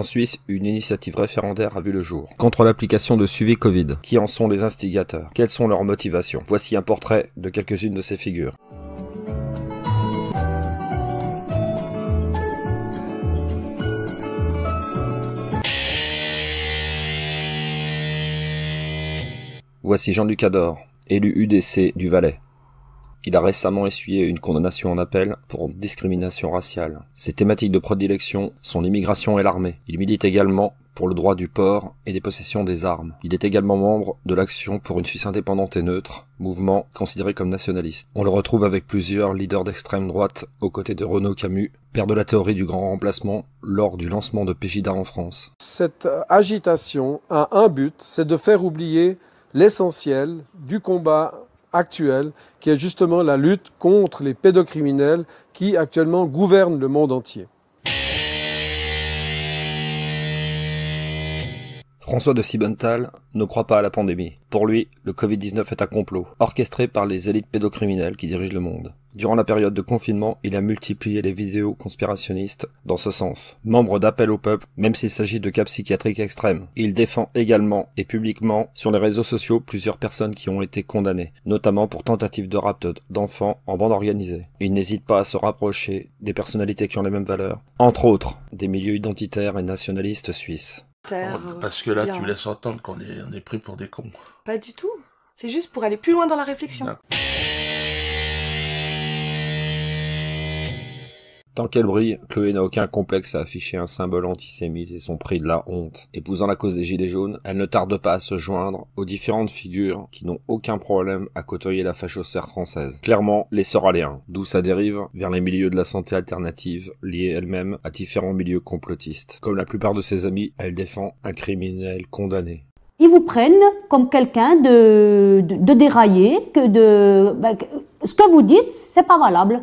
Suisse, une initiative référendaire a vu le jour contre l'application de suivi Covid. Qui en sont les instigateurs? Quelles sont leurs motivations? Voici un portrait de quelques-unes de ces figures. Voici Jean-Luc Ador, élu UDC du Valais. Il a récemment essuyé une condamnation en appel pour discrimination raciale. Ses thématiques de prédilection sont l'immigration et l'armée. Il milite également pour le droit du port et des possessions des armes. Il est également membre de l'Action pour une Suisse indépendante et neutre, mouvement considéré comme nationaliste. On le retrouve avec plusieurs leaders d'extrême droite aux côtés de Renaud Camus, père de la théorie du grand remplacement lors du lancement de Pegida en France. Cette agitation a un but, c'est de faire oublier l'essentiel du combat actuel, qui est justement la lutte contre les pédocriminels qui actuellement gouvernent le monde entier. François de Siebenthal ne croit pas à la pandémie. Pour lui, le Covid-19 est un complot, orchestré par les élites pédocriminelles qui dirigent le monde. Durant la période de confinement, il a multiplié les vidéos conspirationnistes dans ce sens. Membre d'Appel au peuple, même s'il s'agit de cas psychiatriques extrêmes. Il défend également et publiquement sur les réseaux sociaux plusieurs personnes qui ont été condamnées, notamment pour tentative de rapt d'enfants en bande organisée. Il n'hésite pas à se rapprocher des personnalités qui ont les mêmes valeurs, entre autres des milieux identitaires et nationalistes suisses. Parce que là, tu laisses entendre qu'on est pris pour des cons. Pas du tout. C'est juste pour aller plus loin dans la réflexion. Non. Tant qu'elle brille, Chloé n'a aucun complexe à afficher un symbole antisémite et son prix de la honte. Épousant la cause des Gilets jaunes, elle ne tarde pas à se joindre aux différentes figures qui n'ont aucun problème à côtoyer la fachosphère française. Clairement, les sœurs Aléens, d'où sa dérive vers les milieux de la santé alternative, liée elle-même à différents milieux complotistes. Comme la plupart de ses amis, elle défend un criminel condamné. Ils vous prennent comme quelqu'un de déraillé, ce que vous dites, c'est pas valable.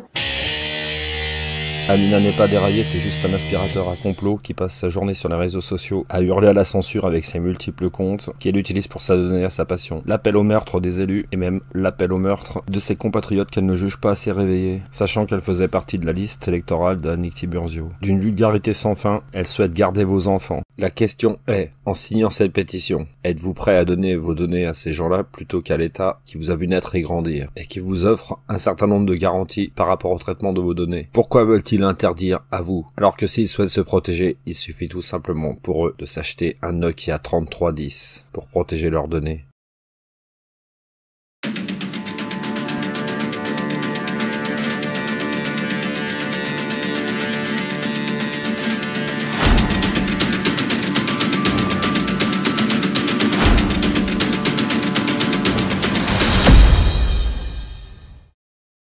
Amina n'est pas déraillée, c'est juste un aspirateur à complot qui passe sa journée sur les réseaux sociaux à hurler à la censure avec ses multiples comptes qu'elle utilise pour s'adonner à sa passion. L'appel au meurtre des élus et même l'appel au meurtre de ses compatriotes qu'elle ne juge pas assez réveillés, sachant qu'elle faisait partie de la liste électorale d'Annick Tiburcio. D'une vulgarité sans fin, elle souhaite garder vos enfants. La question est, en signant cette pétition, êtes-vous prêt à donner vos données à ces gens-là plutôt qu'à l'État qui vous a vu naître et grandir et qui vous offre un certain nombre de garanties par rapport au traitement de vos données? Pourquoi veulent-ils interdire à vous, alors que s'ils souhaitent se protéger, il suffit tout simplement pour eux de s'acheter un Nokia 3310 pour protéger leurs données.